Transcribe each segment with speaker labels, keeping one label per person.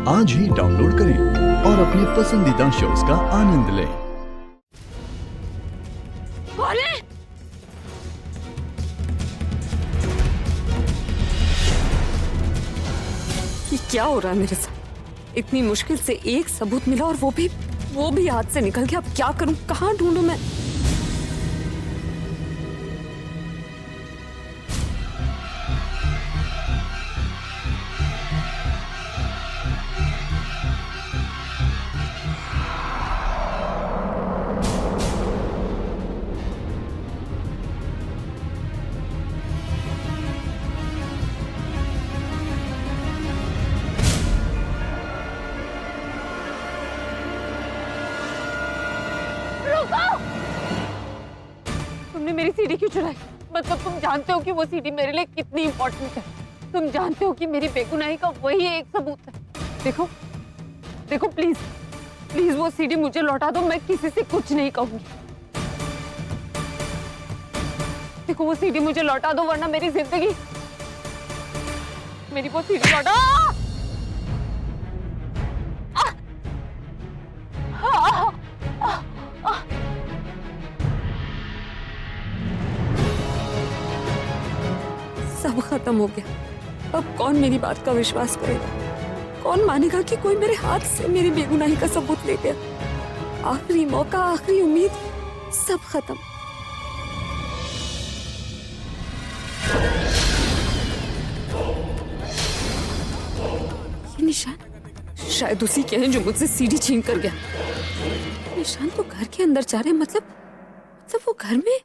Speaker 1: आज ही डाउनलोड करें और अपने पसंदीदा शोज का आनंद लें।
Speaker 2: ये क्या हो रहा है मेरे साथ? इतनी मुश्किल से एक सबूत मिला और वो भी हाथ से निकल गया। अब क्या करूं, कहाँ ढूंढूं मैं? तुमने मेरी सीडी क्यों चुराई? मतलब तुम जानते हो कि वो सीडी मेरे लिए कितनी इंपॉर्टेंट है। तुम जानते हो कि मेरी बेगुनाही का वही एक सबूत है। देखो देखो, प्लीज प्लीज वो सीडी मुझे लौटा दो। मैं किसी से कुछ नहीं कहूंगी। देखो वो सीडी मुझे लौटा दो, वरना मेरी जिंदगी, मेरी वो सीडी लौटा। सब खत्म हो गया। अब कौन मेरी बात का विश्वास करेगा? कौन मानेगा कि कोई मेरे हाथ से मेरी बेगुनाही का सबूत ले गया? आखिरी मौका, आखिरी उम्मीद, सब खत्म। ये निशान शायद उसी के हैं जो मुझसे सीढ़ी छीन कर गया। निशान तो घर के अंदर जा रहे हैं, मतलब वो घर में।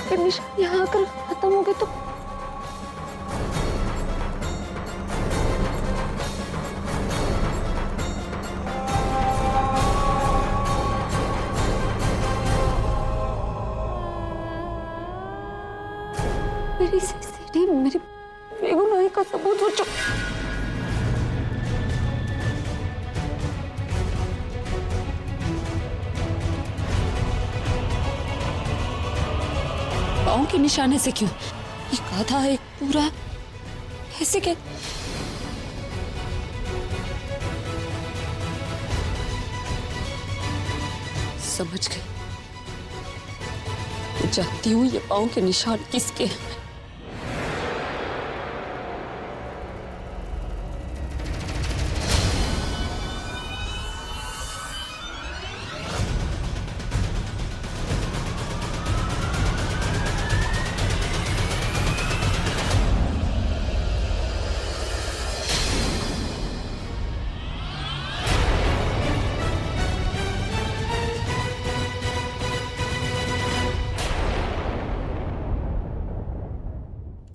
Speaker 2: फिर निशान यहाँ आकर खत्म हो गए तो मेरी सीढ़ी, मेरी बेगुनाही का सबूत हो चुका। पाँव के निशान ऐसे क्यों? एक आधा, एक पूरा, ऐसे क्या? समझ गई। जानती हूँ ये पाँव के निशान किसके हैं।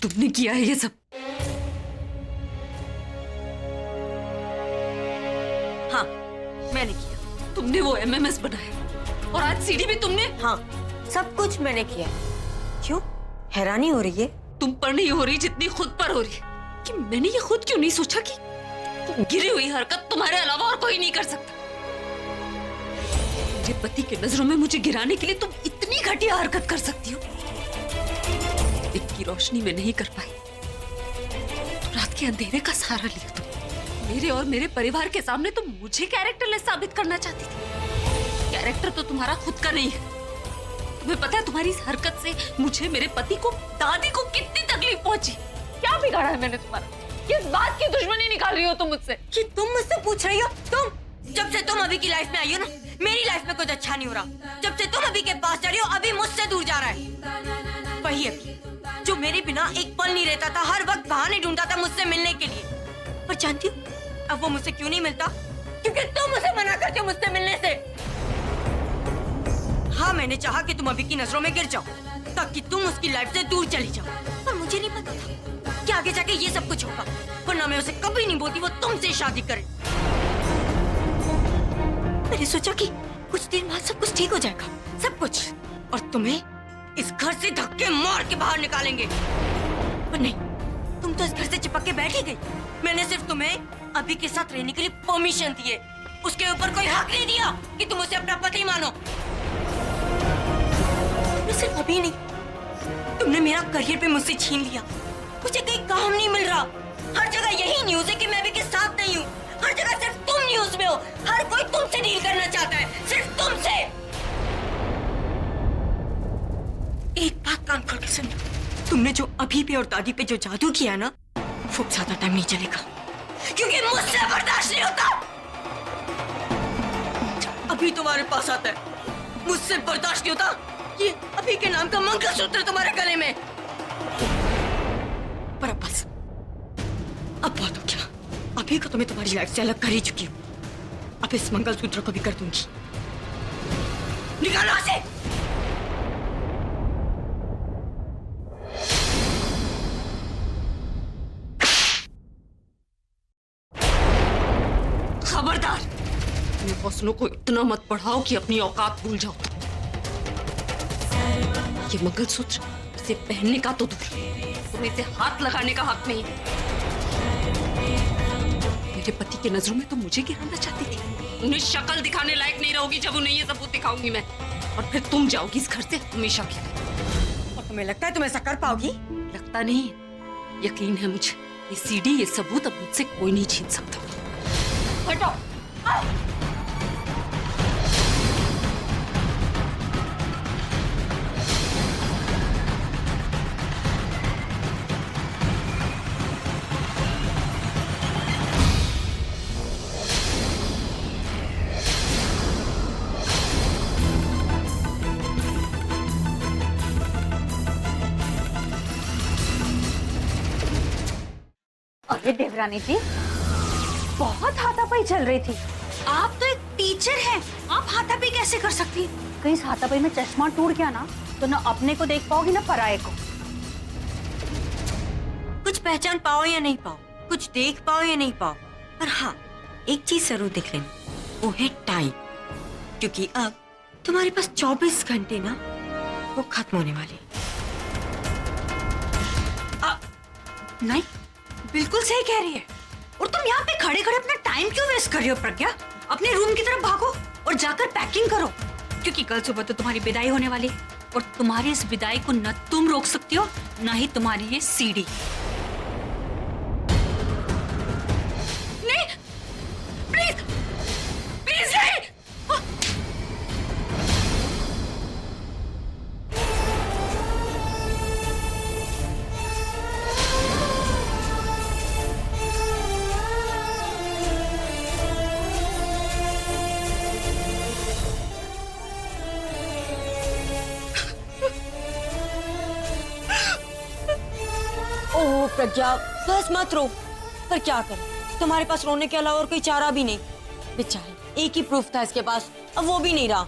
Speaker 2: तुमने किया है ये सब?
Speaker 3: हाँ, मैंने किया।
Speaker 2: तुमने वो एमएमएस बनाया और आज सीडी भी तुमने?
Speaker 3: हाँ, सब कुछ मैंने किया। क्यों हैरानी हो रही है?
Speaker 2: तुम पर नहीं हो रही जितनी खुद पर हो रही है। कि मैंने ये खुद क्यों नहीं सोचा कि गिरी हुई हरकत तुम्हारे अलावा और कोई नहीं कर सकता। मेरे पति के नजरों में मुझे गिराने के लिए तुम इतनी घटिया हरकत कर सकती हो। दिन की रोशनी में नहीं कर पाई तो रात के अंधेरे का सहारा लिया तुम। मेरे और मेरे परिवार के सामने तुम मुझे कैरेक्टरलेस साबित करना चाहती थी। कैरेक्टर तो तुम्हारा खुद का नहीं है। तुम्हें पता है तुम्हारी इस हरकत से मुझे, मेरे पति को, दादी को कितनी तकलीफ पहुंची। क्या बिगाड़ा है मैंने तुम्हारा? किस बात की दुश्मनी निकाल रही हो तुम मुझसे?
Speaker 3: कि तुम मुझसे पूछ रही हो? जब से तुम अभी की लाइफ में आई हो ना, मेरी लाइफ में कुछ अच्छा नहीं हो रहा। जब से तुम अभी के पास जा रही हो, अभी मुझसे दूर जा रहा है। वही अभी जो मेरे बिना एक पल नहीं रहता था, हर वक्त बहाने ढूंढता था मुझसे मिलने के लिए। पर जानती हो अब वो मुझसे क्यों नहीं मिलता? क्योंकि तुम उसे मना करते हो मुझसे मिलने से। हाँ, मैंने चाहा कि तुम अभी की नजरों में गिर जाओ ताकि तुम उसकी लाइफ से दूर चली जाओ, पर मुझे नहीं पता था कि आगे जाके ये सब कुछ होगा। वरना मैं उसे कभी नहीं बोलती वो तुमसे शादी करे। मैंने सोचा कि कुछ दिन बाद सब कुछ ठीक हो जाएगा, सब कुछ, और तुम्हें इस घर से धक्के मार के बाहर निकालेंगे। पर नहीं, तुम तो इस घर से चिपक के बैठ ही गई। मैंने सिर्फ तुम्हें अभी के साथ रहने के लिए परमिशन दी है, उसके ऊपर कोई हक नहीं दिया कि तुम उसे अपना पति मानो। सिर्फ अभी नहीं, तुमने मेरा करियर पे मुझसे छीन लिया। मुझे कहीं काम नहीं मिल रहा, हर जगह यही न्यूज़ है कि मैं अभी के साथ नहीं हूँ। हर जगह सिर्फ तुम न्यूज़ में हो, हर कोई तुमसे डील करना चाहता है, सिर्फ तुमसे। एक बात कान खोल के सुन, तुमने जो अभी पे और दादी पे जो जादू किया ना, वो ज्यादा टाइम नहीं चलेगा, क्योंकि मुझसे बर्दाश्त नहीं होता। अभी तुम्हारे पास आता है, मुझसे बर्दाश्त नहीं होता ये अभी के नाम का मंगलसूत्र तुम्हारे गले में। पर अब बस, अब बहुत हो गया। अभी को तुम्हें तुम्हारी लाइफ से अलग कर ही चुकी हूँ, अब इस मंगलसूत्र को भी कर दूंगी। निकालो यहाँ से।
Speaker 2: खबरदार, अपने हौसलों को इतना मत बढ़ाओ कि अपनी औकात भूल जाओ। ये मंगलसूत्र इसे पहनने का तो दूर, तुम्हें इसे हाथ लगाने का हक नहीं। मेरे पति की नजरों में तो मुझे गिराना चाहती थी। उन्हें शक्ल दिखाने लायक नहीं रहोगी जब उन्हें ये सबूत दिखाऊंगी मैं, और फिर तुम जाओगी इस घर से हमेशा के लिए।
Speaker 3: और तुम्हें लगता है तुम ऐसा कर पाओगी?
Speaker 2: लगता नहीं, यकीन है मुझे। ये सीडी, ये सबूत अब मुझसे कोई नहीं छीन सकता।
Speaker 3: हटो।
Speaker 4: अरे देवरानी जी, बहुत हाथापाई चल रही थी।
Speaker 5: आप तो एक टीचर हैं, आप हाथापाई कैसे कर सकती हैं?
Speaker 4: कहीं इस हाथापाई में चश्मा टूट गया ना, तो ना अपने को देख पाओगी ना पराये को।
Speaker 3: कुछ पहचान पाओ या नहीं पाओ, कुछ देख पाओ या नहीं पाओ, पर हाँ एक चीज जरूर देख लेना, वो है टाइम। क्योंकि अब तुम्हारे पास 24 घंटे ना वो खत्म होने वाले।
Speaker 5: नहीं, बिल्कुल सही कह रही है। और तुम यहाँ पे खड़े खड़े अपना टाइम क्यों वेस्ट कर रही हो प्रज्ञा? अपने रूम की तरफ भागो और जाकर पैकिंग करो, क्योंकि कल सुबह तो तुम्हारी विदाई होने वाली है। और तुम्हारी इस विदाई को न तुम रोक सकती हो, न ही तुम्हारी ये सीडी। नहीं, प्लीज प्लीज नहीं।
Speaker 3: ओह प्रज्ञा, बस मत रो। पर क्या करें, तुम्हारे पास रोने के अलावा और कोई चारा भी नहीं। बेचारी, एक ही प्रूफ था इसके पास, अब वो भी नहीं रहा।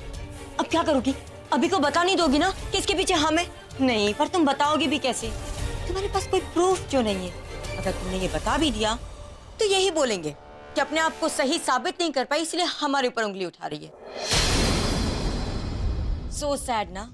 Speaker 3: अब क्या करोगी? अभी को बता नहीं दोगी ना कि इसके पीछे हम है? नहीं, पर तुम बताओगी भी कैसे? तुम्हारे पास कोई प्रूफ क्यों नहीं है? अगर तुमने ये बता भी दिया तो यही बोलेंगे कि अपने आप को सही साबित नहीं कर पाई, इसलिए हमारे ऊपर उंगली उठा रही है। सो सैड ना।